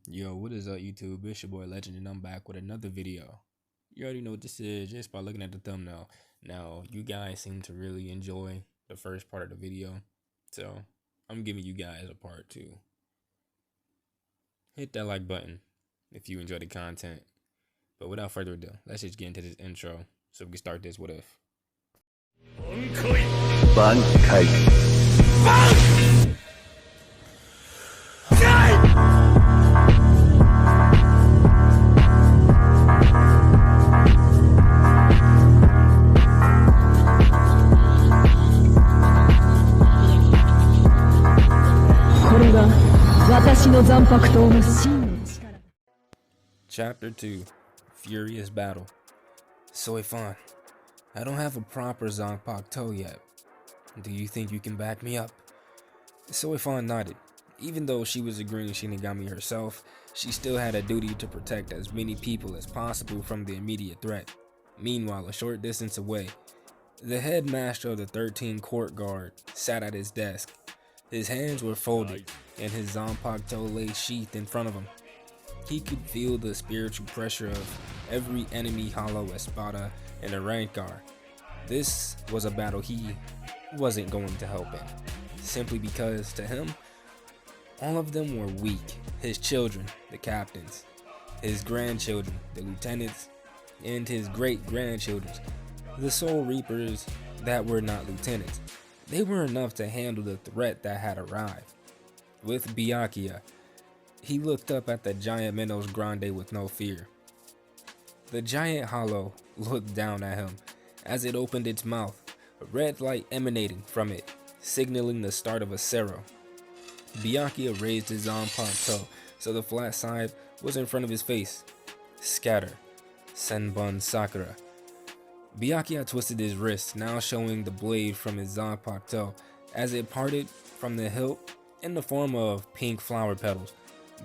Yo, what is up, YouTube? It's your boy Legend, and I'm back with another video. You already know what this is just by looking at the thumbnail. Now, you guys seem to really enjoy the first part of the video, so I'm giving you guys a part two. Hit that like button if you enjoy the content. But without further ado, let's just get into this intro so we can start this what if. 挽回これが私の残白刀の真の力。 Chapter 2, Furious Battle. Soifan, I don't have a proper zanpakuto yet. Do you think you can back me up? Soifan nodded. Even though she was a green Shinigami herself, she still had a duty to protect as many people as possible from the immediate threat. Meanwhile, a short distance away, the headmaster of the 13 court guard sat at his desk. His hands were folded, and his zanpakuto lay sheathed in front of him. He could feel the spiritual pressure of every enemy hollow espada and a rancor. This was a battle he wasn't going to help in, simply because to him, all of them were weak. His children, the captains, his grandchildren, the lieutenants, and his great-grandchildren, the soul reapers that were not lieutenants. They were enough to handle the threat that had arrived. With Byakuya, he looked up at the giant Minos Grande with no fear. The giant hollow looked down at him as it opened its mouth, a red light emanating from it, signaling the start of a Sero. Byakuya raised his zanpakuto so the flat side was in front of his face. Scatter. Senbon Sakura. Byakuya twisted his wrist, now showing the blade from his zanpakuto as it parted from the hilt in the form of pink flower petals.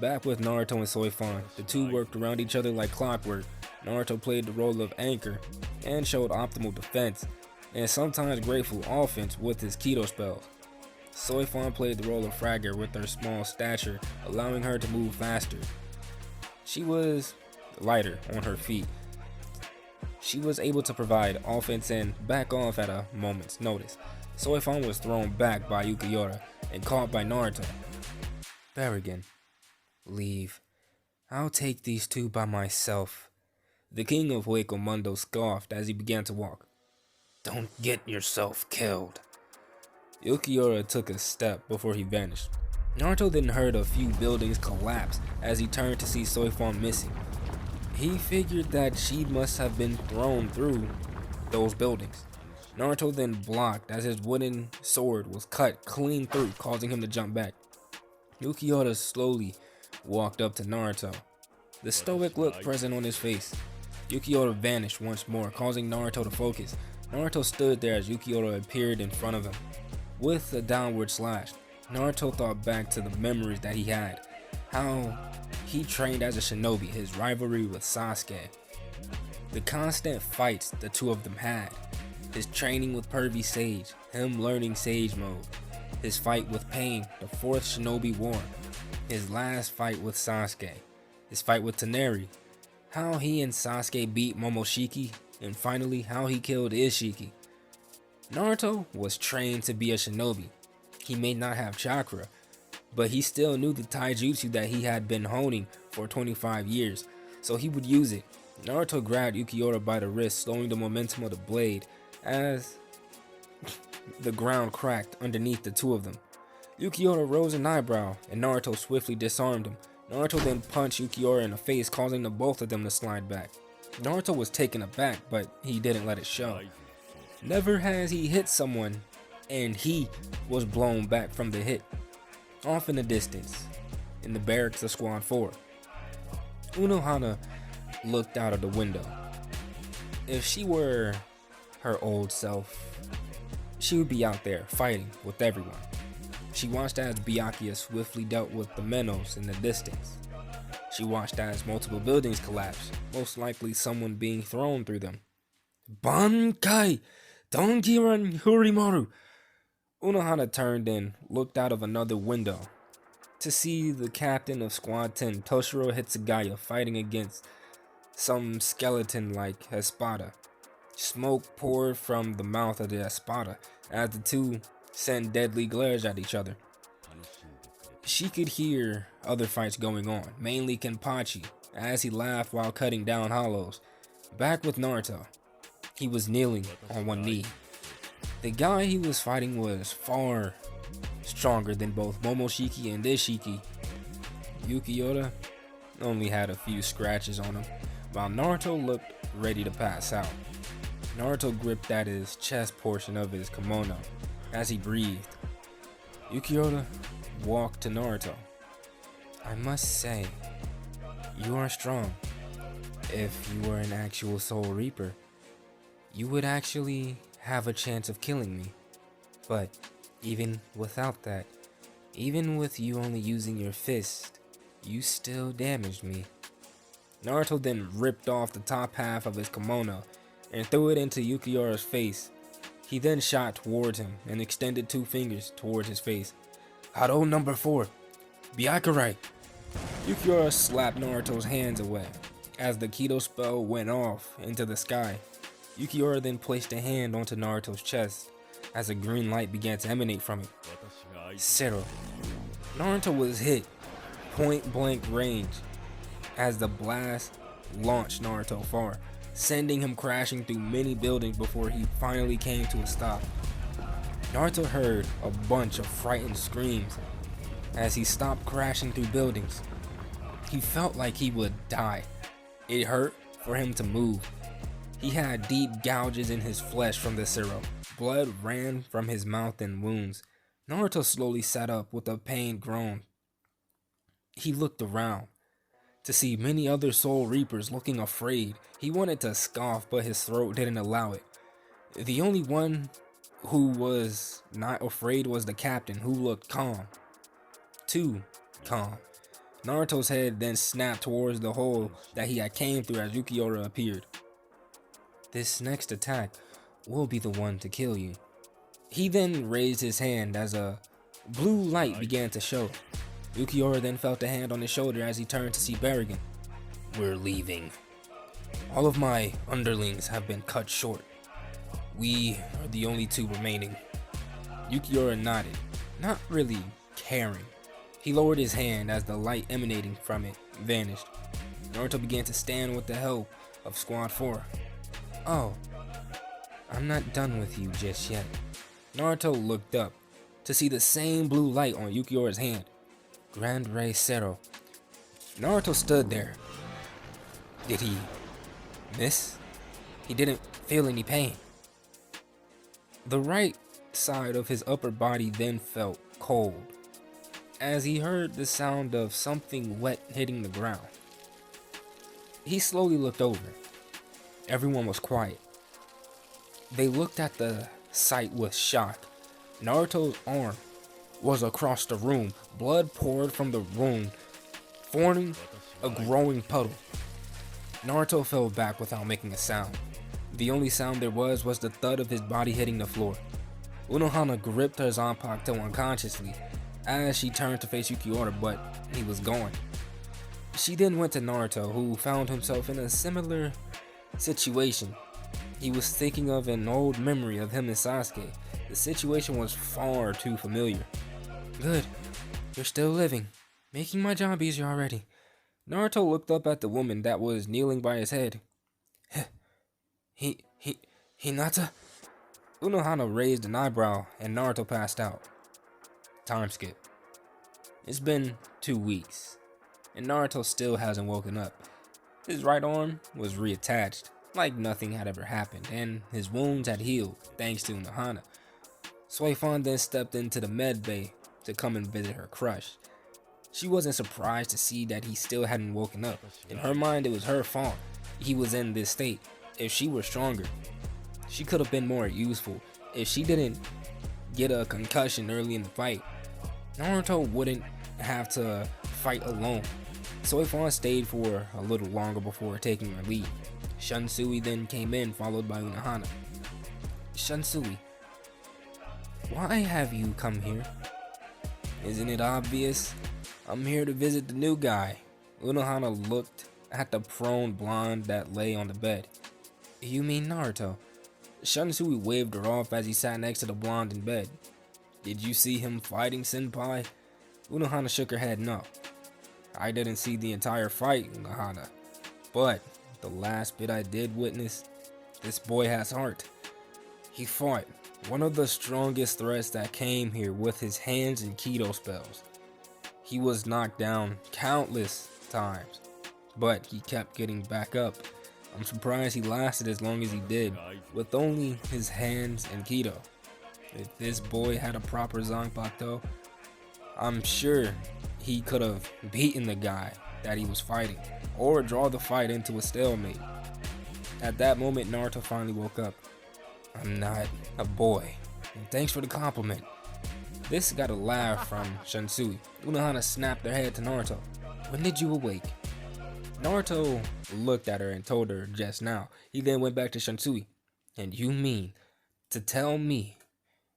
Back with Naruto and Soifan, the two worked around each other like clockwork. Naruto played the role of anchor and showed optimal defense and sometimes grateful offense with his Keto spells. Soifan played the role of fragger with her small stature, allowing her to move faster. She was lighter on her feet. She was able to provide offense and back off at a moment's notice. Soifan was thrown back by Ukiura and caught by Naruto. Barrigan. Leave. I'll take these two by myself. The king of Hueco Mundo scoffed as he began to walk. Don't get yourself killed. Ukiura took a step before he vanished. Naruto then heard a few buildings collapse as he turned to see Soifan missing. He figured that she must have been thrown through those buildings. Naruto then blocked as his wooden sword was cut clean through, causing him to jump back. Ukiura slowly walked up to Naruto, the stoic look present on his face. Ukiura vanished once more, causing Naruto to focus. Naruto stood there as Ukiura appeared in front of him. With a downward slash, Naruto thought back to the memories that he had, how he trained as a shinobi, his rivalry with Sasuke, the constant fights the two of them had, his training with Pervy Sage, him learning Sage mode, his fight with Pain, the 4th Shinobi War, his last fight with Sasuke, his fight with Toneri, how he and Sasuke beat Momoshiki, and finally how he killed Ishiki. Naruto was trained to be a shinobi. He may not have chakra, but he still knew the taijutsu that he had been honing for 25 years, so he would use it. Naruto grabbed Ukiura by the wrist, slowing the momentum of the blade as the ground cracked underneath the two of them. Ukiura rose an eyebrow, and Naruto swiftly disarmed him. Naruto then punched Ukiura in the face, causing the both of them to slide back. Naruto was taken aback, but he didn't let it show. Never has he hit someone, and he was blown back from the hit. Off in the distance, in the barracks of Squad 4, Unohana looked out of the window. If she were her old self, she would be out there fighting with everyone. She watched as Byakuya swiftly dealt with the Minos in the distance. She watched as multiple buildings collapsed, most likely someone being thrown through them. Bankai! Dongiran Hurimaru! Unohana turned and looked out of another window. to see the captain of Squad 10, Toshiro Hitsugaya, fighting against some skeleton-like espada. Smoke poured from the mouth of the espada as the two sent deadly glares at each other. She could hear other fights going on, mainly Kenpachi, as he laughed while cutting down hollows. Back with Naruto, he was kneeling on one knee. The guy he was fighting was far stronger than both Momoshiki and Ishiki. Yukiota only had a few scratches on him, while Naruto looked ready to pass out. Naruto gripped at his chest portion of his kimono as he breathed. Yukiota walked to Naruto. I must say, you are strong. If you were an actual Soul Reaper, you would actually have a chance of killing me. But even without that, even with you only using your fist, you still damaged me. Naruto then ripped off the top half of his kimono and threw it into Yukiora's face. He then shot towards him and extended 2 fingers towards his face. Hado number 4, Byakurai. Yukiora slapped Naruto's hands away as the Kido spell went off into the sky. Yukiora then placed a hand onto Naruto's chest as a green light began to emanate from it. Zero. Naruto was hit point blank range as the blast launched Naruto far, sending him crashing through many buildings before he finally came to a stop. Naruto heard a bunch of frightened screams as he stopped crashing through buildings. He felt like he would die. It hurt for him to move. He had deep gouges in his flesh from the zero. Blood ran from his mouth and wounds. Naruto slowly sat up with a pained groan. He looked around to see many other Soul Reapers looking afraid. He wanted to scoff, but his throat didn't allow it. The only one who was not afraid was the captain, who looked calm. Too calm. Naruto's head then snapped towards the hole that he had came through as Yukiora appeared. This next attack will be the one to kill you. He then raised his hand as a blue light began to show. Yukiora then felt a hand on his shoulder as he turned to see Berrigan. We're leaving. All of my underlings have been cut short. We are the only 2 remaining. Yukiora nodded, not really caring. He lowered his hand as the light emanating from it vanished. Naruto began to stand with the help of Squad 4. Oh, I'm not done with you just yet. Naruto looked up to see the same blue light on Yukiora's hand. Grand Rei Zero. Naruto stood there. Did he miss? He didn't feel any pain. The right side of his upper body then felt cold as he heard the sound of something wet hitting the ground. He slowly looked over. Everyone was quiet. They looked at the sight with shock. Naruto's arm was across the room. Blood poured from the wound, forming a growing puddle. Naruto fell back without making a sound. The only sound there was the thud of his body hitting the floor. Unohana gripped her zanpakuto unconsciously as she turned to face Yukiora, but he was gone. She then went to Naruto, who found himself in a similar situation. He was thinking of an old memory of him and Sasuke. The situation was far too familiar. Good, you're still living, making my job easier already. Naruto looked up at the woman that was kneeling by his head. Hinata? Unohana raised an eyebrow and Naruto passed out. Time skip. It's been 2 weeks, and Naruto still hasn't woken up. His right arm was reattached, like nothing had ever happened, and his wounds had healed, thanks to Unohana. Suifan then stepped into the med bay to come and visit her crush. She wasn't surprised to see that he still hadn't woken up. In her mind, it was her fault he was in this state. If she were stronger, she could have been more useful. If she didn't get a concussion early in the fight, Naruto wouldn't have to fight alone. Suifan stayed for a little longer before taking her leave. Shunsui then came in, followed by Unohana. Shunsui, why have you come here? Isn't it obvious? I'm here to visit the new guy. Unohana looked at the prone blonde that lay on the bed. You mean Naruto? Shunsui waved her off as he sat next to the blonde in bed. Did you see him fighting, senpai? Unohana shook her head no. I didn't see the entire fight, Unohana. But the last bit I did witness, this boy has heart. He fought one of the strongest threats that came here with his hands and keto spells. He was knocked down countless times, but he kept getting back up. I'm surprised he lasted as long as he did, with only his hands and keto. If this boy had a proper zanpakuto, I'm sure he could have beaten the guy that he was fighting, or draw the fight into a stalemate. At that moment, Naruto finally woke up. I'm not a boy, and thanks for the compliment. This got a laugh from Shunsui. Unohana snapped their head to Naruto. When did you awake? Naruto looked at her and told her just now. He then went back to Shunsui. And you mean to tell me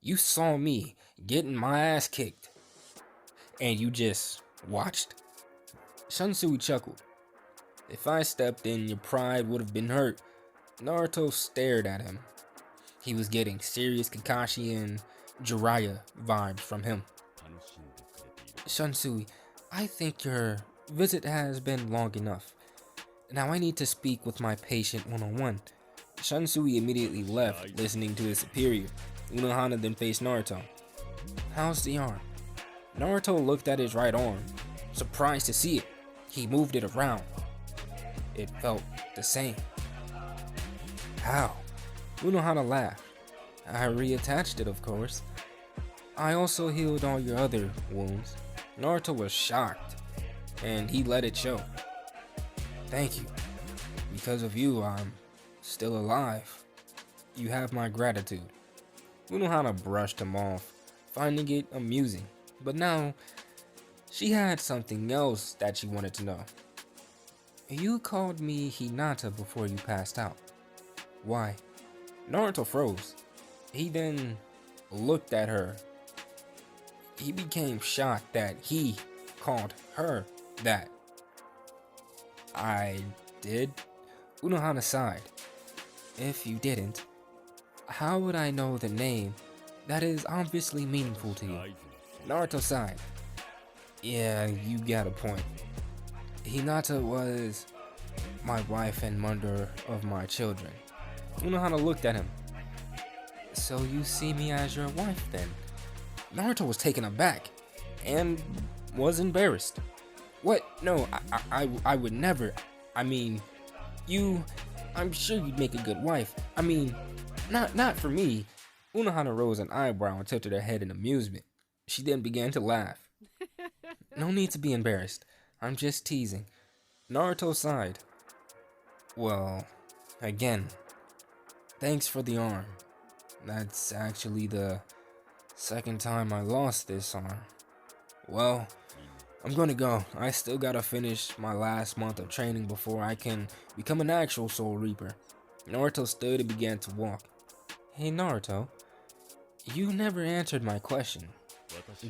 you saw me getting my ass kicked and you just watched? Shunsui chuckled. If I stepped in, your pride would have been hurt. Naruto stared at him. He was getting serious Kakashi and Jiraiya vibes from him. Shunsui, I think your visit has been long enough. Now I need to speak with my patient one-on-one. Shunsui immediately left, listening to his superior. Unohana then faced Naruto. How's the arm? Naruto looked at his right arm, surprised to see it. He moved it around. It felt the same. How? Unohana laughed. I reattached it, of course. I also healed all your other wounds. Naruto was shocked, and he let it show. Thank you. Because of you, I'm still alive. You have my gratitude. Unohana brushed him off, finding it amusing. But now, she had something else that she wanted to know. You called me Hinata before you passed out. Why? Naruto froze. He then looked at her. He became shocked that he called her that. I did? Unohana sighed. If you didn't, how would I know the name that is obviously meaningful to you? Naruto sighed. Yeah, you got a point. Hinata was my wife and mother of my children. Unohana looked at him. So you see me as your wife then? Naruto was taken aback and was embarrassed. What? No, I would never. I mean, I'm sure you'd make a good wife. I mean, not for me. Unohana rose an eyebrow and tilted her head in amusement. She then began to laugh. No need to be embarrassed. I'm just teasing. Naruto sighed. Well, again, thanks for the arm. That's actually the second time I lost this arm. Well, I'm gonna go. I still gotta finish my last month of training before I can become an actual Soul Reaper. Naruto stood and began to walk. Hey Naruto, you never answered my question.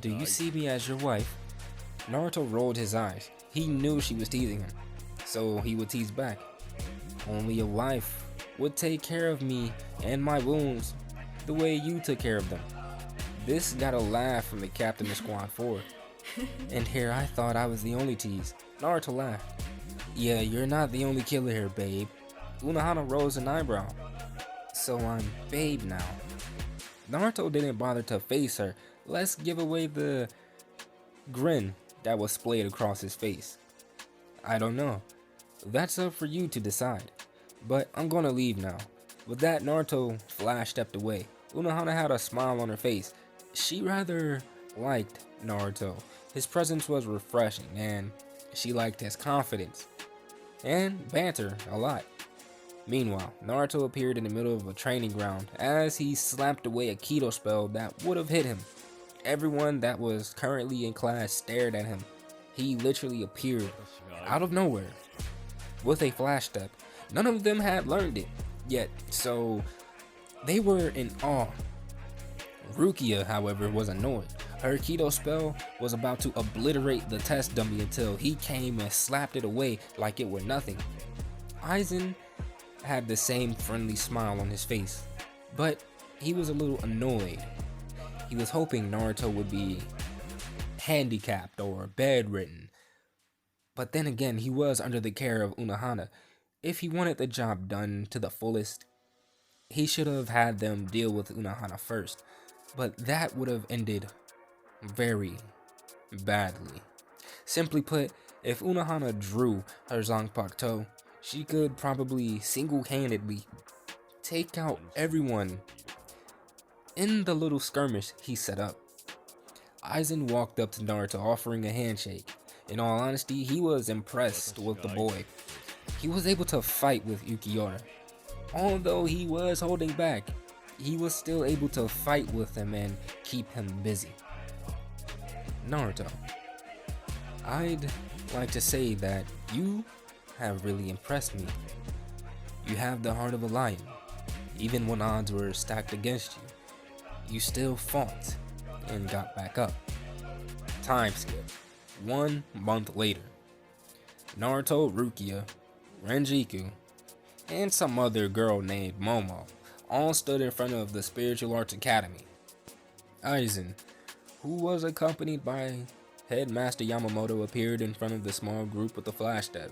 Do you see me as your wife? Naruto rolled his eyes. He knew she was teasing him, so he would tease back. Only a wife would take care of me and my wounds the way you took care of them. This got a laugh from the captain of Squad 4. And here I thought I was the only tease. Naruto laughed. Yeah, you're not the only killer here, babe. Unohana rose an eyebrow. So I'm babe now. Naruto didn't bother to face her. Let's give away the grin that was splayed across his face. I don't know. That's up for you to decide. But I'm gonna leave now. With that, Naruto stepped away. Unohana had a smile on her face. She rather liked Naruto. His presence was refreshing, and she liked his confidence and banter a lot. Meanwhile, Naruto appeared in the middle of a training ground as he slapped away a keto spell that would have hit him. Everyone that was currently in class stared at him. He literally appeared out of nowhere with a flash step. None of them had learned it yet, so they were in awe. Rukia, however, was annoyed. Her Aikido spell was about to obliterate the test dummy until he came and slapped it away like it were nothing. Aizen had the same friendly smile on his face, but he was a little annoyed. He was hoping Naruto would be handicapped or bedridden. But then again, he was under the care of Unohana. If he wanted the job done to the fullest, he should have had them deal with Unohana first. But that would have ended very badly. Simply put, if Unohana drew her zanpakuto, she could probably single-handedly take out everyone in the little skirmish he set up. Aizen walked up to Naruto offering a handshake. In all honesty, he was impressed with the boy. He was able to fight with Ukiura. Although he was holding back, he was still able to fight with him and keep him busy. Naruto, I'd like to say that you have really impressed me. You have the heart of a lion. Even when odds were stacked against you, you still fought and got back up. Time skip. 1 month later, Naruto, Rukia, Renjiku, and some other girl named Momo all stood in front of the Spiritual Arts Academy. Aizen, who was accompanied by Headmaster Yamamoto, appeared in front of the small group with the flash step.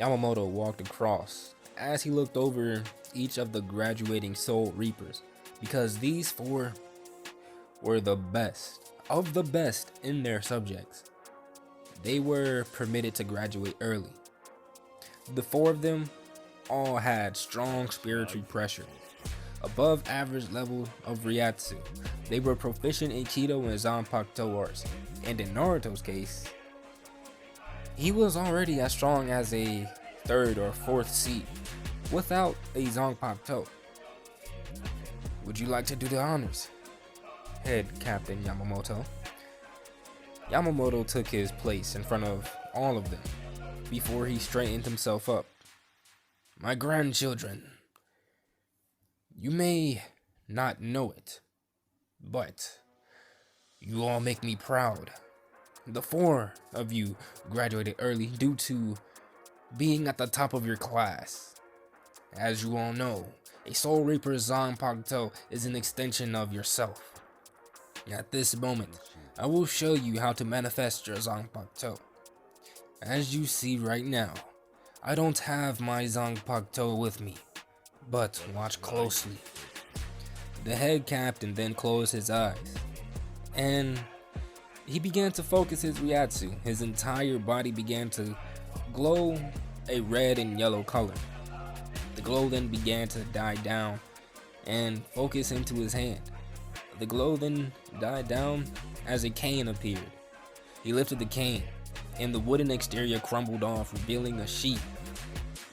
Yamamoto walked across as he looked over each of the graduating Soul Reapers, because these 4 were the best of the best in their subjects. They were permitted to graduate early. The 4 of them all had strong spiritual pressure, above average level of Ryatsu. They were proficient in Aikido and zanpakuto arts, and in Naruto's case, he was already as strong as a 3rd or 4th seed without a zanpakuto. Would you like to do the honors? Head Captain Yamamoto. Yamamoto took his place in front of all of them before he straightened himself up. My grandchildren, you may not know it, but you all make me proud. The 4 of you graduated early due to being at the top of your class. As you all know, a Soul Reaper's zanpakuto is an extension of yourself. At this moment, I will show you how to manifest your zanpakuto. As you see right now, I don't have my zanpakuto with me, but watch closely. The head captain then closed his eyes, and he began to focus his Ryatsu. His entire body began to glow a red and yellow color. The glow then began to die down and focus into his hand. The glow then died down as a cane appeared. He lifted the cane, and the wooden exterior crumbled off, revealing a sheath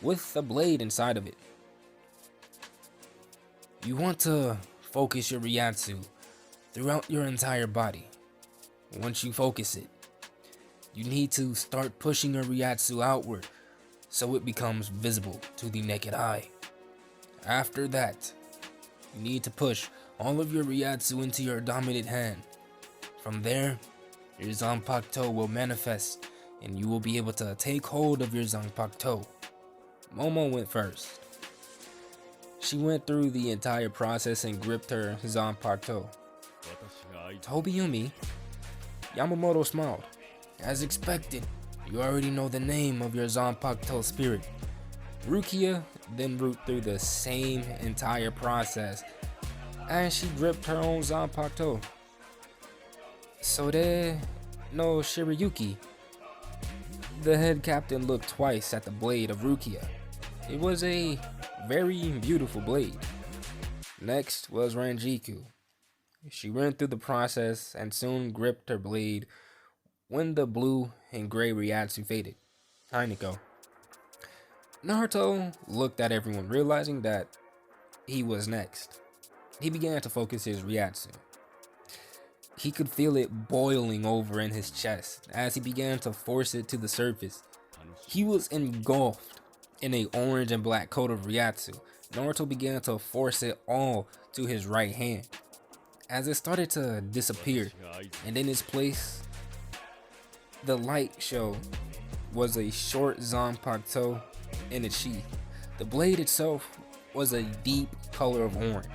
with a blade inside of it. You want to focus your Ryatsu throughout your entire body. Once you focus it, you need to start pushing your Ryatsu outward so it becomes visible to the naked eye. After that, you need to push all of your Ryatsu into your dominant hand. From there, your zanpakuto will manifest and you will be able to take hold of your zanpakuto. Momo went first. She went through the entire process and gripped her zanpakuto. Tobiyumi, Yamamoto smiled. As expected, you already know the name of your zanpakuto spirit. Rukia then went through the same entire process as she gripped her own zanpakuto. Sode no Shirayuki. The head captain looked twice at the blade of Rukia. It was a very beautiful blade. Next was Renjiku. She went through the process and soon gripped her blade when the blue and gray Ryatsu faded. Hineko. Naruto looked at everyone, realizing that he was next. He began to focus his Ryatsu. He could feel it boiling over in his chest as he began to force it to the surface. He was engulfed in an orange and black coat of Ryatsu. Naruto began to force it all to his right hand. as it started to disappear, and in its place, the light show was a short zanpakuto in its sheath. The blade itself was a deep color of orange.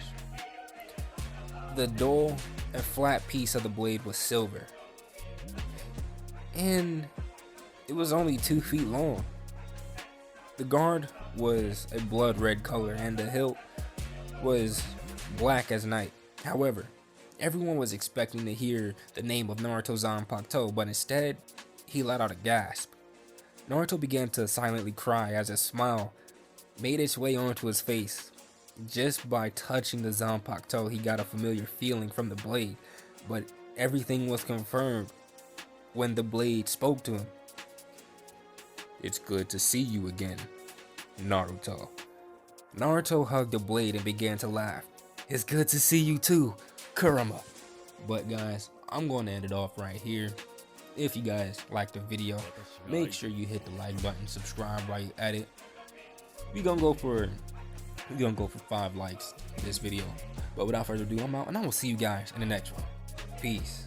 The dull and flat piece of the blade was silver, and it was only 2 feet long. The guard was a blood red color, and the hilt was black as night. However, everyone was expecting to hear the name of Naruto Zanpakuto, but instead, he let out a gasp. Naruto began to silently cry as a smile made its way onto his face. Just by touching the zanpakuto, he got a familiar feeling from the blade, but everything was confirmed when the blade spoke to him. "It's good to see you again, Naruto." Naruto hugged the blade and began to laugh. "It's good to see you too, Kurama." But guys, I'm going to end it off right here. If you guys liked the video, make sure you hit the like button, subscribe while you're at it. We're gonna go for 5 likes this video. But without further ado, I'm out, and I will see you guys in the next one. Peace.